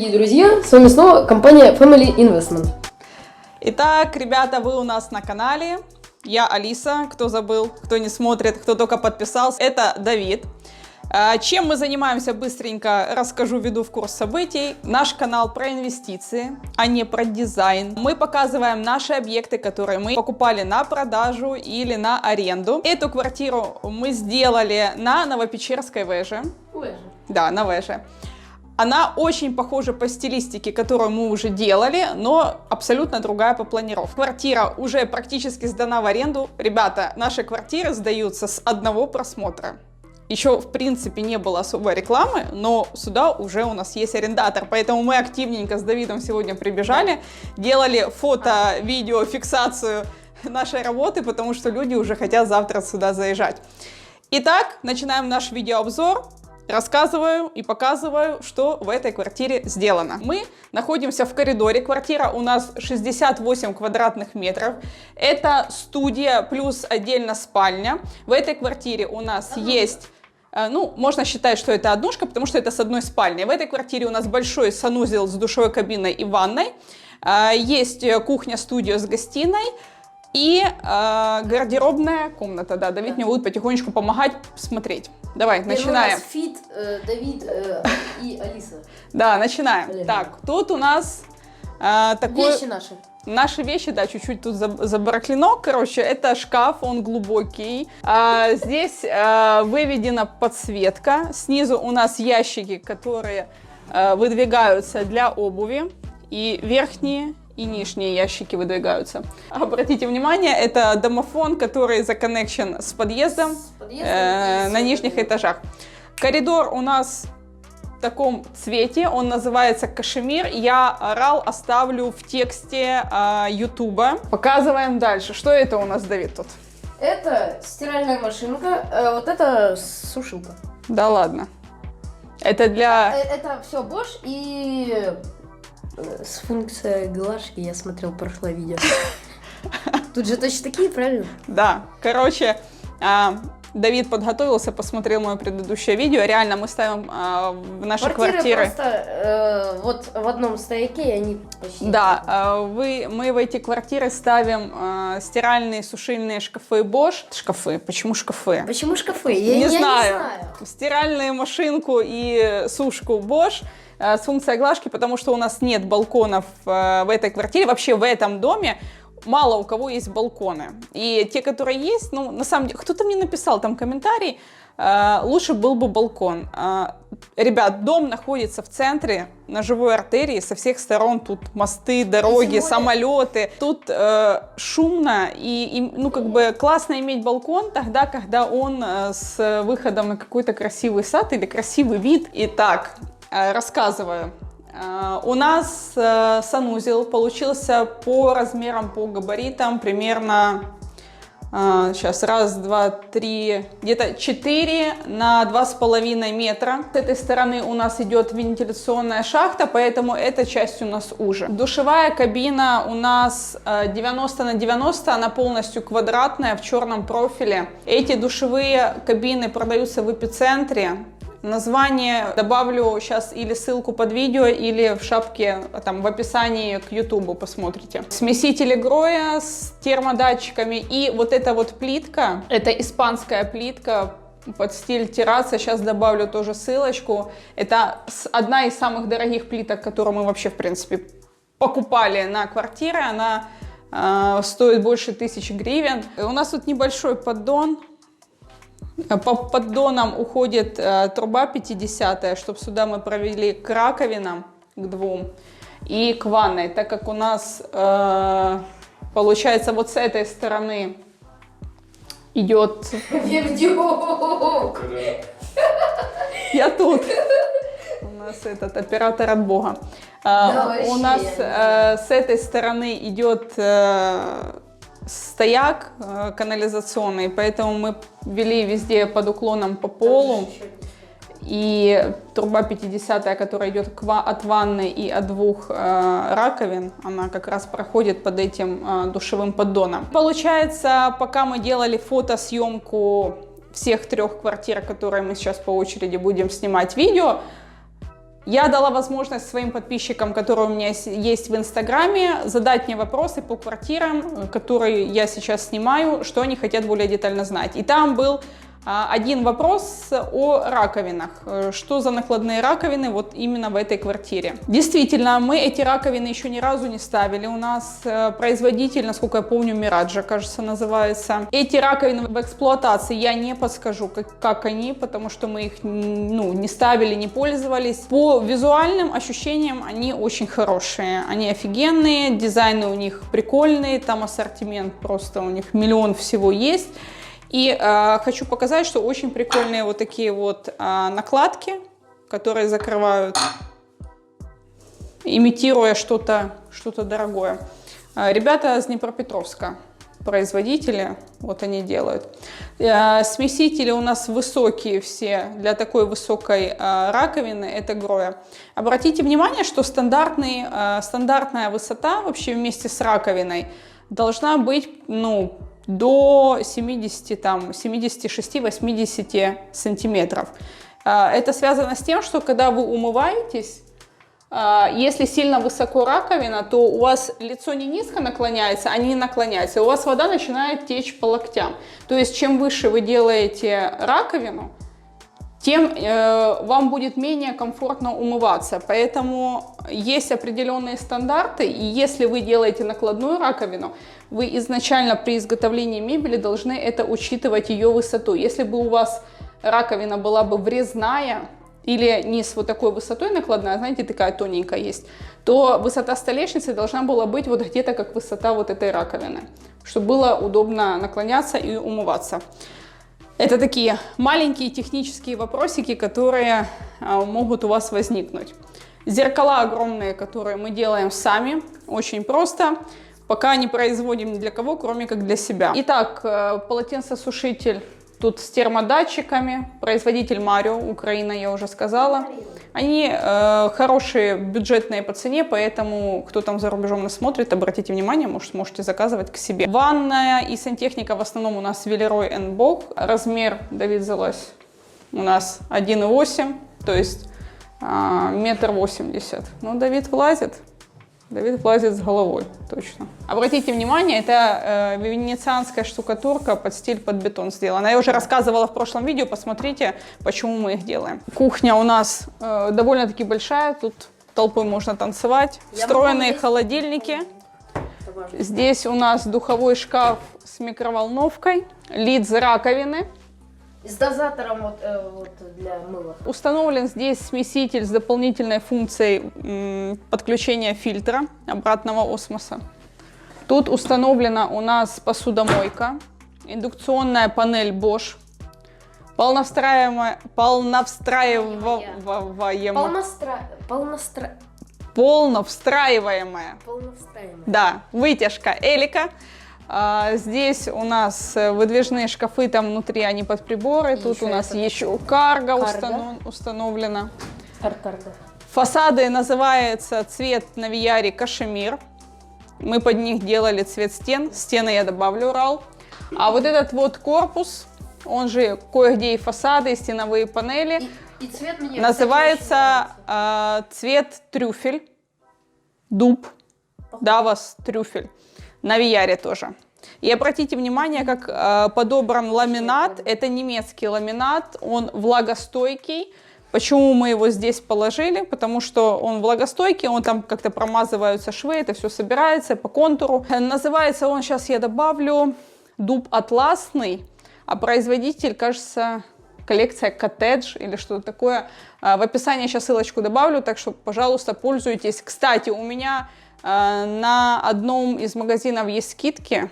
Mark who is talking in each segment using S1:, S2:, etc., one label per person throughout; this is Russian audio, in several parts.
S1: Дорогие друзья, с вами снова компания Family Investment.
S2: Итак, ребята, вы у нас на канале. Я Алиса, кто забыл, кто не смотрит, кто только подписался. Это Давид. Чем мы занимаемся, быстренько расскажу, введу в курс событий. Наш канал про инвестиции, а не про дизайн. Мы показываем наши объекты, которые мы покупали на продажу или на аренду. Эту квартиру мы сделали на Новопечерской Веже. Да, на Веже. Она очень похожа по стилистике, которую мы уже делали, но абсолютно другая по планировке. Квартира уже практически сдана в аренду. Ребята, наши квартиры сдаются с одного просмотра. Еще, в принципе, не было особой рекламы, но сюда уже у нас есть арендатор. Поэтому мы активненько с Давидом сегодня прибежали, делали фото, видео, фиксацию нашей работы, потому что люди уже хотят завтра сюда заезжать. Итак, начинаем наш видеообзор. Рассказываю и показываю, что в этой квартире сделано. Мы находимся в коридоре. Квартира у нас 68 квадратных метров. Это студия плюс отдельно спальня. В этой квартире у нас есть... Ну, можно считать, что это однушка, потому что это с одной спальней. В этой квартире у нас большой санузел с душевой кабиной и ванной. Есть кухня-студия с гостиной. И гардеробная комната. Да, Давид мне будет потихонечку помогать смотреть. Давай, начинаем.
S1: Фит, Давид и Алиса.
S2: Да, начинаем. Так, тут у нас такой...
S1: Вещи наши.
S2: Наши вещи, да, чуть-чуть тут забарахлено. Короче, это шкаф, он глубокий. Здесь выведена подсветка. Снизу у нас ящики, которые выдвигаются для обуви. И верхние, и нижние ящики выдвигаются. Обратите внимание, это домофон, который законнекшен с подъездом, на нижних этажах. Коридор у нас в таком цвете, он называется кашемир. Я оставлю в тексте ютуба. Показываем дальше. Что это у нас, Давид, тут?
S1: Это стиральная машинка, вот это сушилка.
S2: Да ладно. Это для...
S1: Это все Bosch и... С функцией глажки я смотрел прошлое видео. Тут же точно такие, правильно?
S2: Да, короче, Давид подготовился, посмотрел мое предыдущее видео. Реально, мы ставим в наши квартиры...
S1: просто вот в одном стояке, и они почти...
S2: Да, мы в эти квартиры ставим стиральные, сушильные шкафы Bosch. Шкафы? Почему шкафы?
S1: Почему шкафы?
S2: Я не знаю. Стиральную машинку и сушку Bosch с функцией глажки, потому что у нас нет балконов в этой квартире. Вообще в этом доме мало у кого есть балконы. И те, которые есть, ну, на самом деле, кто-то мне написал там комментарий, лучше был бы балкон. Ребят, дом находится в центре, на живой артерии, со всех сторон тут мосты, дороги, самолеты. Тут шумно и, ну, как бы классно иметь балкон тогда, когда он с выходом на какой-то красивый сад или красивый вид. Итак, рассказываю. У нас санузел получился по размерам, по габаритам примерно, сейчас, раз, два, три, где-то 4 на 2,5 метра. С этой стороны у нас идет вентиляционная шахта, поэтому эта часть у нас уже. Душевая кабина у нас 90 на 90, она полностью квадратная, в черном профиле. Эти душевые кабины продаются в эпицентре. Название добавлю сейчас или ссылку под видео, или в шапке, там, в описании к ютубу посмотрите. Смесители Гроя с термодатчиками. И вот эта вот плитка, это испанская плитка под стиль терраса. Сейчас добавлю тоже ссылочку. Это одна из самых дорогих плиток, которую мы вообще, в принципе, покупали на квартиры. Она стоит больше 1000 гривен. У нас тут небольшой поддон. По поддонам уходит труба 50-я, чтобы сюда мы провели к раковинам, к двум, и к ванной, так как у нас получается вот с этой стороны идет... Я тут. У нас этот оператор от Бога. У нас с этой стороны идет... стояк канализационный, поэтому мы ввели везде под уклоном по полу. И труба 50-я, которая идет от ванны и от двух раковин, она как раз проходит под этим душевым поддоном. Получается, пока мы делали фотосъемку всех 3 квартир, которые мы сейчас по очереди будем снимать видео, Я дала возможность своим подписчикам, которые у меня есть в Инстаграме, задать мне вопросы по квартирам, которые я сейчас снимаю, что они хотят более детально знать. И там был один вопрос о раковинах. Что за накладные раковины вот именно в этой квартире? Действительно, мы эти раковины еще ни разу не ставили. У нас производитель, насколько я помню, Мираджа, кажется, называется. Эти раковины в эксплуатации я не подскажу, как они, потому что мы их не ставили, не пользовались. По визуальным ощущениям они очень хорошие. Они офигенные, дизайны у них прикольные, там ассортимент просто у них миллион всего есть. И хочу показать, что очень прикольные вот такие вот накладки, которые закрывают, имитируя что-то дорогое. Ребята из Днепропетровска, производители, вот они делают. Смесители у нас высокие все, для такой высокой раковины, это Гроя. Обратите внимание, что стандартная высота вообще вместе с раковиной должна быть, до 76-80 сантиметров. Это связано с тем, что когда вы умываетесь, если сильно высоко раковина, то у вас лицо не низко наклоняется, а не наклоняется, и у вас вода начинает течь по локтям. То есть чем выше вы делаете раковину, тем вам будет менее комфортно умываться. Поэтому есть определенные стандарты, и если вы делаете накладную раковину, вы изначально при изготовлении мебели должны это учитывать, ее высоту. Если бы у вас раковина была бы врезная или не с вот такой высотой накладная, знаете, такая тоненькая есть, то высота столешницы должна была быть вот где-то как высота вот этой раковины, чтобы было удобно наклоняться и умываться. Это такие маленькие технические вопросики, которые могут у вас возникнуть. Зеркала огромные, которые мы делаем сами, очень просто. Пока не производим ни для кого, кроме как для себя. Итак, полотенцесушитель тут с термодатчиками. Производитель Марио, Украина, я уже сказала. Они хорошие, бюджетные по цене, поэтому кто там за рубежом нас смотрит, обратите внимание, может, можете заказывать к себе. Ванная и сантехника в основном у нас Велерой & Бог. Размер, Давид залазь, у нас 1,8, то есть 1,80 м. Ну, Давид влазит с головой, точно. Обратите внимание, это венецианская штукатурка под стиль, под бетон сделана. Я уже рассказывала в прошлом видео, посмотрите, почему мы их делаем. Кухня у нас довольно-таки большая, тут толпой можно танцевать. Встроенные холодильники. Здесь у нас духовой шкаф с микроволновкой, лид раковины.
S1: С дозатором вот для мыла.
S2: Установлен здесь смеситель с дополнительной функцией подключения фильтра обратного осмоса. Тут установлена у нас посудомойка, индукционная панель Bosch, полновстраиваемая, да, вытяжка Элика. Здесь у нас выдвижные шкафы, там внутри они под приборы. И тут у нас еще карго установлена. Фасады называется цвет Навияри Кашемир. Мы под них делали цвет стен. Стены я добавлю Урал. А вот этот вот корпус, он же кое-где и фасады, и стеновые панели,
S1: и цвет мне
S2: называется цвет трюфель. Дуб. Давос трюфель. На Вияре тоже. И обратите внимание, как подобран ламинат. Это немецкий ламинат, он влагостойкий. Почему мы его здесь положили? Потому что он влагостойкий, он там как-то промазываются швы, это все собирается по контуру. Называется он, сейчас я добавлю, дуб атласный, а производитель, кажется, коллекция коттедж или что-то такое. В описании сейчас ссылочку добавлю, так что, пожалуйста, пользуйтесь. Кстати, у меня на одном из магазинов есть скидки.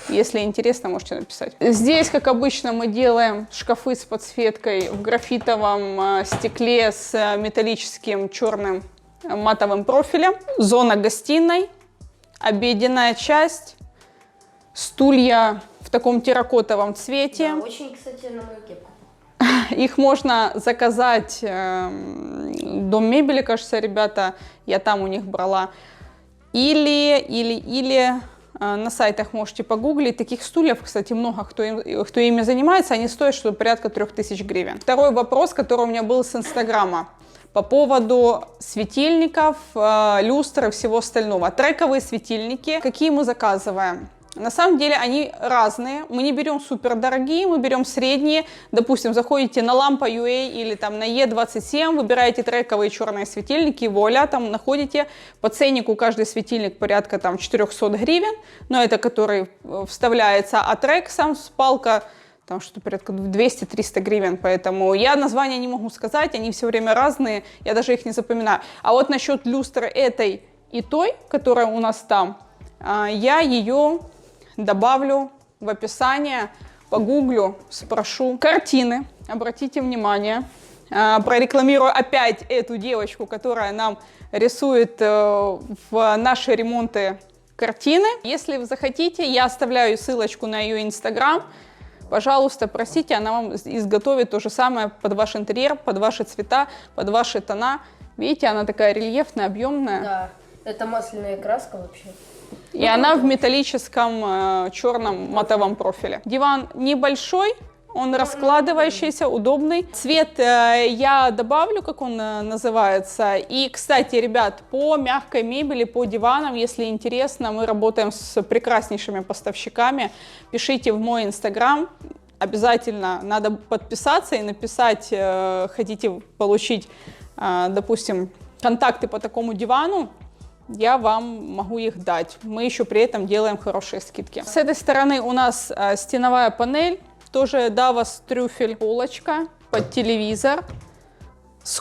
S2: Если интересно, можете написать. Здесь, как обычно, мы делаем шкафы с подсветкой в графитовом стекле с металлическим черным матовым профилем. Зона гостиной, обеденная часть, стулья в таком терракотовом цвете.
S1: Да, очень, кстати, на мою кепку.
S2: Их можно заказать, Дом мебели, кажется, ребята, я там у них брала. Или на сайтах можете погуглить. Таких стульев, кстати, много кто ими занимается. Они стоят что-то порядка 3000 гривен. Второй вопрос, который у меня был с Инстаграма. по поводу светильников, люстр и всего остального. Трековые светильники, какие мы заказываем? На самом деле они разные, мы не берем супер дорогие, мы берем средние. Допустим, заходите на Lampa.ua или там на E27, выбираете трековые черные светильники, вуаля, там находите по ценнику каждый светильник порядка там 400 гривен, но это который вставляется, а трек сам с палка там что-то порядка 200-300 гривен, поэтому я названия не могу сказать, они все время разные, я даже их не запоминаю. А вот насчет люстры этой и той, которая у нас там, я ее добавлю в описание, погуглю, спрошу. Картины, обратите внимание, прорекламирую опять эту девочку, которая нам рисует в наши ремонты картины. Если вы захотите, я оставляю ссылочку на ее инстаграм. Пожалуйста, просите, она вам изготовит то же самое под ваш интерьер, под ваши цвета, под ваши тона. Видите, она такая рельефная, объемная.
S1: Да, это масляная краска вообще.
S2: И она в металлическом черном матовом профиле. Диван небольшой, он раскладывающийся, удобный. Цвет я добавлю, как он называется. И, кстати, ребят, по мягкой мебели, по диванам, если интересно, мы работаем с прекраснейшими поставщиками. Пишите в мой инстаграм. Обязательно надо подписаться и написать, хотите получить, допустим, контакты по такому дивану. Я вам могу их дать. Мы еще при этом делаем хорошие скидки. С этой стороны у нас стеновая панель, тоже Davos трюфель, полочка под телевизор, с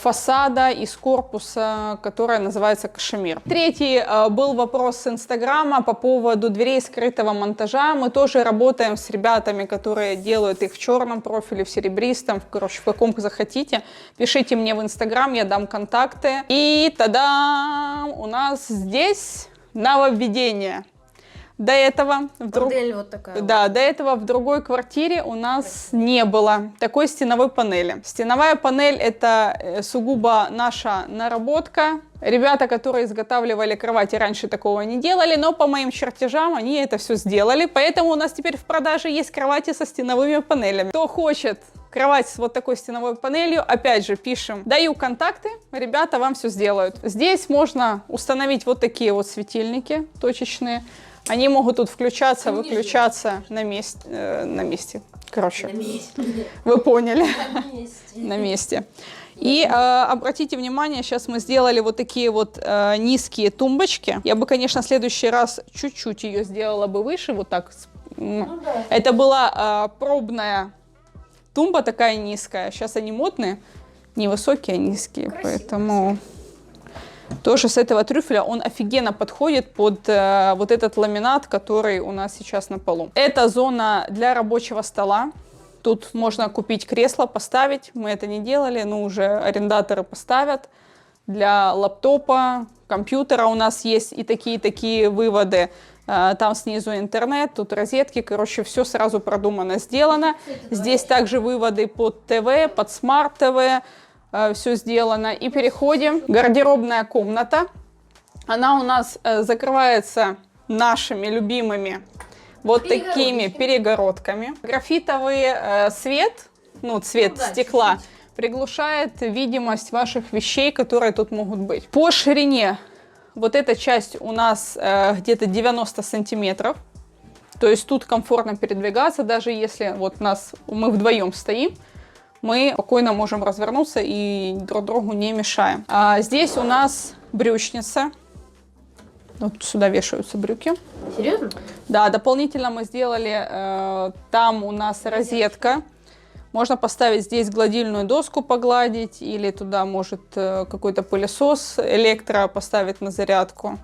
S2: фасада из корпуса, которая называется кашемир. Третий был вопрос с инстаграма по поводу дверей скрытого монтажа. Мы тоже работаем с ребятами, которые делают их в черном профиле, в серебристом, короче, в каком захотите. Пишите мне в инстаграм, я дам контакты. И тогда у нас здесь нововведение. До этого
S1: Вот такая.
S2: Да, до этого в другой квартире у нас не было такой стеновой панели. Стеновая панель — это сугубо наша наработка. Ребята, которые изготавливали кровати, раньше такого не делали, но по моим чертежам они это все сделали. Поэтому у нас теперь в продаже есть кровати со стеновыми панелями. Кто хочет кровать с вот такой стеновой панелью, опять же, пишем, даю контакты, ребята вам все сделают. Здесь можно установить вот такие вот светильники точечные. Они могут тут включаться, выключаться на месте. Короче, вы поняли. На месте. И обратите внимание, сейчас мы сделали вот такие вот низкие тумбочки. Я бы, конечно, в следующий раз чуть-чуть ее сделала бы выше, вот так. Ну, да. Это была пробная тумба такая низкая. Сейчас они модные, не высокие, а низкие. Красиво. Поэтому... Тоже с этого трюфеля он офигенно подходит под вот этот ламинат, который у нас сейчас на полу. Это зона для рабочего стола. Тут можно купить кресло, поставить. Мы это не делали, но уже арендаторы поставят. Для лаптопа, компьютера у нас есть и такие выводы. Там снизу интернет, тут розетки. Короче, все сразу продумано, сделано. Здесь также выводы под ТВ, под смарт-ТВ. Все сделано. И переходим. Гардеробная комната. Она у нас закрывается нашими любимыми вот такими перегородками. Графитовый свет, цвет стекла, приглушает видимость ваших вещей, которые тут могут быть. По ширине вот эта часть у нас где-то 90 сантиметров. То есть тут комфортно передвигаться, даже если вот мы вдвоем стоим. Мы спокойно можем развернуться и друг другу не мешаем. А здесь у нас брючница. Вот сюда вешаются брюки.
S1: Серьезно?
S2: Да, дополнительно мы сделали, там у нас розетка. Можно поставить здесь гладильную доску, погладить, или туда может какой-то пылесос электро поставить на зарядку.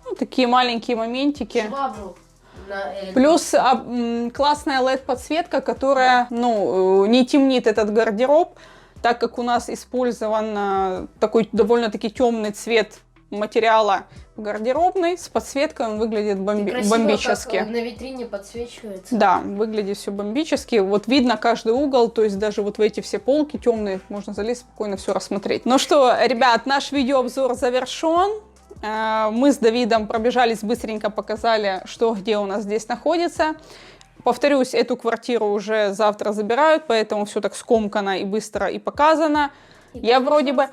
S2: Ну, такие маленькие моментики.
S1: Швабру.
S2: Плюс классная LED-подсветка, которая не темнит этот гардероб, так как у нас использован такой довольно-таки темный цвет материала гардеробный, с подсветкой он выглядит бомбически.
S1: Как на витрине подсвечивается.
S2: Да, выглядит все бомбически. Вот видно каждый угол, то есть даже вот в эти все полки темные можно залезть, спокойно все рассмотреть. Ну что, ребят, наш видеообзор завершен. Мы с Давидом пробежались, быстренько показали, что где у нас здесь находится. Повторюсь, эту квартиру уже завтра забирают, поэтому все так скомкано и быстро и показано. Я вроде бы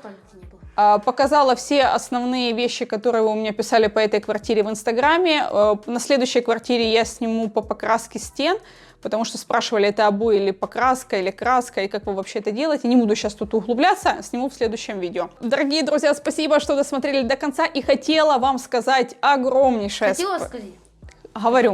S2: показала все основные вещи, которые вы у меня писали по этой квартире в Инстаграме. На следующей квартире я сниму по покраске стен, потому что спрашивали, это обои или покраска, или краска, и как вы вообще это делаете. Не буду сейчас тут углубляться, сниму в следующем видео. Дорогие друзья, спасибо, что досмотрели до конца, и хотела вам сказать огромнейшее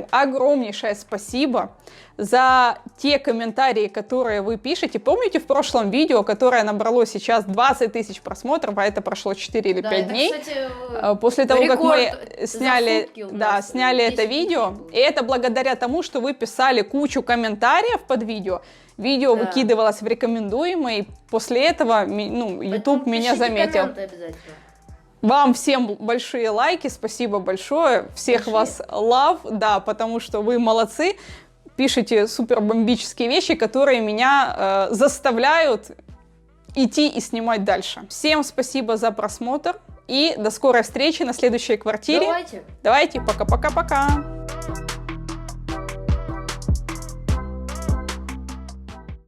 S2: огромнейшее спасибо за те комментарии, которые вы пишете. Помните в прошлом видео, которое набрало сейчас 20 тысяч просмотров, а это прошло 4 или 5 дней, кстати, после того, как мы сняли это видео, и это благодаря тому, что вы писали кучу комментариев под видео, выкидывалось в рекомендуемые, и после этого YouTube меня заметил. Вам всем большие лайки, спасибо большое, всех вас love, да, потому что вы молодцы, пишите супер бомбические вещи, которые меня заставляют идти и снимать дальше. Всем спасибо за просмотр и до скорой встречи на следующей квартире. Давайте, пока-пока-пока.